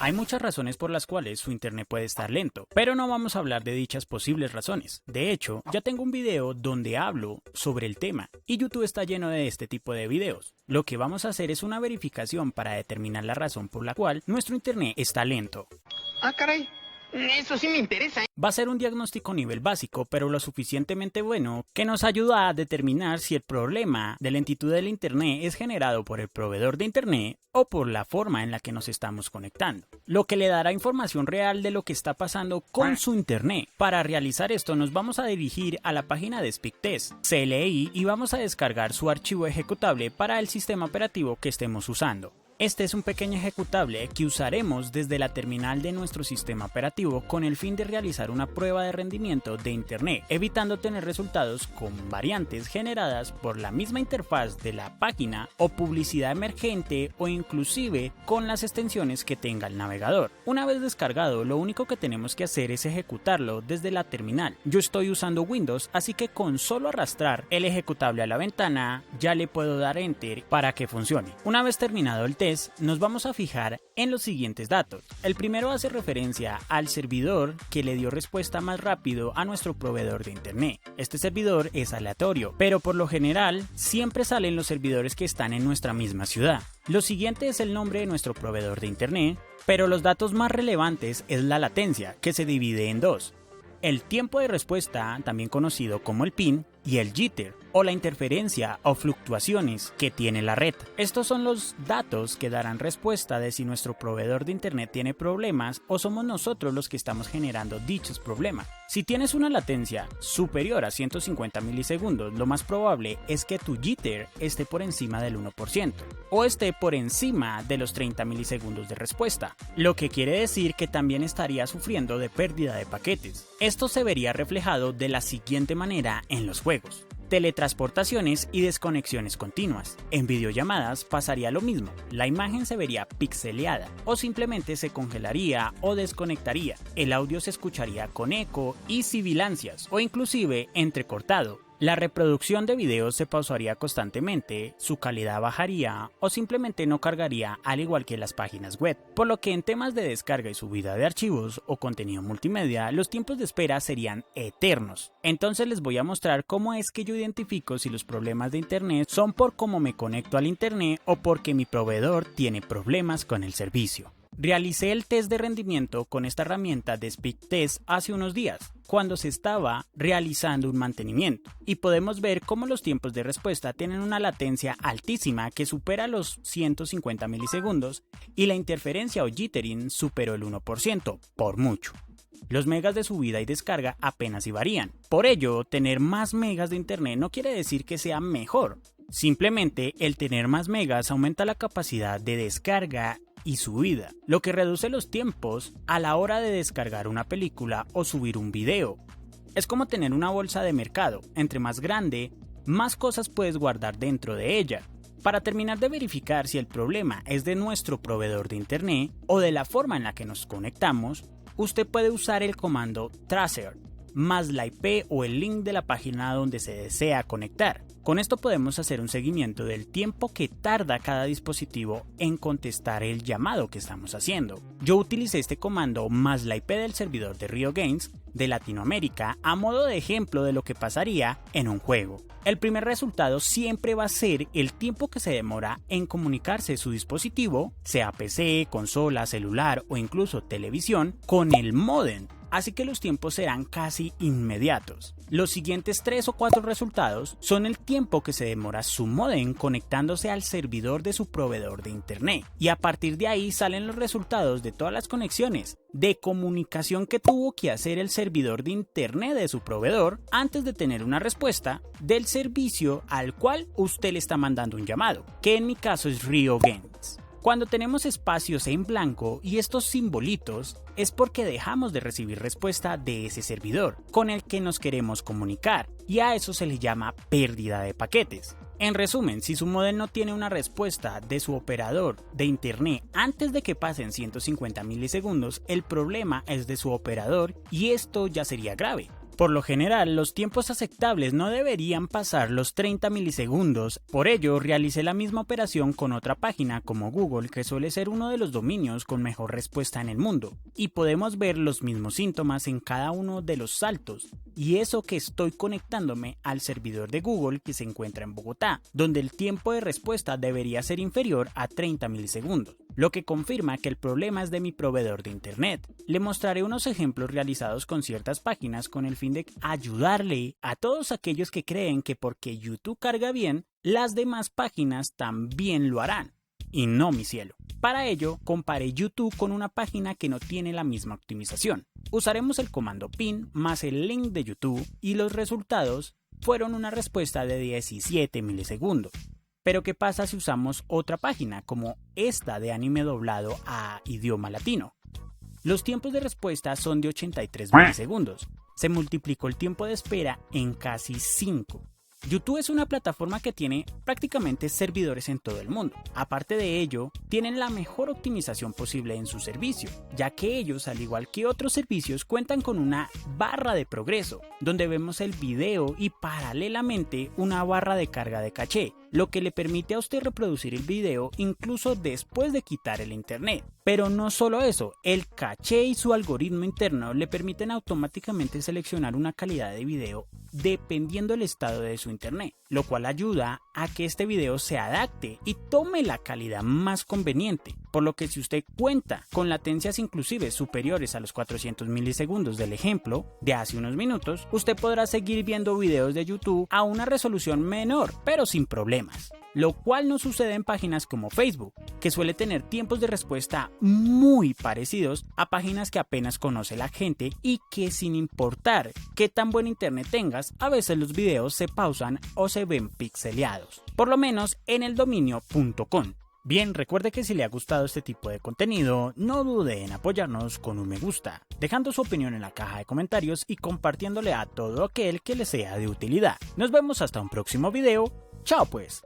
Hay muchas razones por las cuales su internet puede estar lento, pero no vamos a hablar de dichas posibles razones. De hecho, ya tengo un video donde hablo sobre el tema y YouTube está lleno de este tipo de videos. Lo que vamos a hacer es una verificación para determinar la razón por la cual nuestro internet está lento. Ah, caray. Eso sí me interesa. Va a ser un diagnóstico a nivel básico, pero lo suficientemente bueno que nos ayuda a determinar si el problema de lentitud del internet es generado por el proveedor de internet o por la forma en la que nos estamos conectando, lo que le dará información real de lo que está pasando con su internet. Para realizar esto nos vamos a dirigir a la página de SpeedTest CLI y vamos a descargar su archivo ejecutable para el sistema operativo que estemos usando. Este es un pequeño ejecutable que usaremos desde la terminal de nuestro sistema operativo con el fin de realizar una prueba de rendimiento de internet, evitando tener resultados con variantes generadas por la misma interfaz de la página o publicidad emergente o inclusive con las extensiones que tenga el navegador. Una vez descargado, lo único que tenemos que hacer es ejecutarlo desde la terminal. Yo estoy usando Windows, así que con solo arrastrar el ejecutable a la ventana ya le puedo dar Enter para que funcione. Una vez terminado el test, nos vamos a fijar en los siguientes datos. El primero hace referencia al servidor que le dio respuesta más rápido a nuestro proveedor de internet. Este servidor es aleatorio, pero por lo general siempre salen los servidores que están en nuestra misma ciudad. Lo siguiente es el nombre de nuestro proveedor de internet, pero los datos más relevantes es la latencia, que se divide en dos. El tiempo de respuesta, también conocido como el PIN, y el jitter, o la interferencia o fluctuaciones que tiene la red. Estos son los datos que darán respuesta de si nuestro proveedor de internet tiene problemas o somos nosotros los que estamos generando dichos problemas. Si tienes una latencia superior a 150 milisegundos, lo más probable es que tu jitter esté por encima del 1% o esté por encima de los 30 milisegundos de respuesta, lo que quiere decir que también estaría sufriendo de pérdida de paquetes. Esto se vería reflejado de la siguiente manera en los juegos: teletransportaciones y desconexiones continuas. En videollamadas pasaría lo mismo, la imagen se vería pixeleada o simplemente se congelaría o desconectaría, el audio se escucharía con eco y sibilancias o inclusive entrecortado. La reproducción de videos se pausaría constantemente, su calidad bajaría o simplemente no cargaría, al igual que las páginas web. Por lo que en temas de descarga y subida de archivos o contenido multimedia, los tiempos de espera serían eternos. Entonces les voy a mostrar cómo es que yo identifico si los problemas de internet son por cómo me conecto al internet o porque mi proveedor tiene problemas con el servicio. Realicé el test de rendimiento con esta herramienta de SpeedTest hace unos días, cuando se estaba realizando un mantenimiento, y podemos ver cómo los tiempos de respuesta tienen una latencia altísima que supera los 150 milisegundos y la interferencia o jittering superó el 1%, por mucho. Los megas de subida y descarga apenas si varían. Por ello, tener más megas de internet no quiere decir que sea mejor. Simplemente el tener más megas aumenta la capacidad de descarga y subida, lo que reduce los tiempos a la hora de descargar una película o subir un video. Es como tener una bolsa de mercado: entre más grande, más cosas puedes guardar dentro de ella. Para terminar de verificar si el problema es de nuestro proveedor de internet o de la forma en la que nos conectamos, usted puede usar el comando tracer más la IP o el link de la página donde se desea conectar. Con esto podemos hacer un seguimiento del tiempo que tarda cada dispositivo en contestar el llamado que estamos haciendo. Yo utilicé este comando más la IP del servidor de Rio Games de Latinoamérica a modo de ejemplo de lo que pasaría en un juego. El primer resultado siempre va a ser el tiempo que se demora en comunicarse su dispositivo, sea PC, consola, celular o incluso televisión, con el módem. Así que los tiempos serán casi inmediatos. Los siguientes 3 o 4 resultados son el tiempo que se demora su módem conectándose al servidor de su proveedor de internet, y a partir de ahí salen los resultados de todas las conexiones de comunicación que tuvo que hacer el servidor de internet de su proveedor antes de tener una respuesta del servicio al cual usted le está mandando un llamado, que en mi caso es Rio Games. Cuando tenemos espacios en blanco y estos simbolitos, es porque dejamos de recibir respuesta de ese servidor con el que nos queremos comunicar, y a eso se le llama pérdida de paquetes. En resumen, si su módem no tiene una respuesta de su operador de internet antes de que pasen 150 milisegundos, el problema es de su operador y esto ya sería grave. Por lo general, los tiempos aceptables no deberían pasar los 30 milisegundos, por ello realicé la misma operación con otra página como Google, que suele ser uno de los dominios con mejor respuesta en el mundo, y podemos ver los mismos síntomas en cada uno de los saltos, y eso que estoy conectándome al servidor de Google que se encuentra en Bogotá, donde el tiempo de respuesta debería ser inferior a 30 milisegundos, lo que confirma que el problema es de mi proveedor de internet. Le mostraré unos ejemplos realizados con ciertas páginas con el fin de ayudarle a todos aquellos que creen que porque YouTube carga bien, las demás páginas también lo harán. Y no, mi cielo. Para ello, comparé YouTube con una página que no tiene la misma optimización. Usaremos el comando pin más el link de YouTube y los resultados fueron una respuesta de 17 milisegundos. Pero ¿qué pasa si usamos otra página como esta de anime doblado a idioma latino? Los tiempos de respuesta son de 83 milisegundos. Se multiplicó el tiempo de espera en casi 5. YouTube es una plataforma que tiene prácticamente servidores en todo el mundo. Aparte de ello, tienen la mejor optimización posible en su servicio, ya que ellos, al igual que otros servicios, cuentan con una barra de progreso, donde vemos el video y paralelamente una barra de carga de caché, lo que le permite a usted reproducir el video incluso después de quitar el internet. Pero no solo eso, el caché y su algoritmo interno le permiten automáticamente seleccionar una calidad de video dependiendo del estado de su internet, lo cual ayuda a que este video se adapte y tome la calidad más conveniente, por lo que si usted cuenta con latencias inclusive superiores a los 400 milisegundos del ejemplo de hace unos minutos, usted podrá seguir viendo videos de YouTube a una resolución menor, pero sin problemas. Lo cual no sucede en páginas como Facebook, que suele tener tiempos de respuesta muy parecidos a páginas que apenas conoce la gente y que sin importar qué tan buen internet tengas, a veces los videos se pausan o se ven pixeleados, por lo menos en el dominio.com. Bien, recuerde que si le ha gustado este tipo de contenido, no dude en apoyarnos con un me gusta, dejando su opinión en la caja de comentarios y compartiéndole a todo aquel que le sea de utilidad. Nos vemos hasta un próximo video. Chao pues.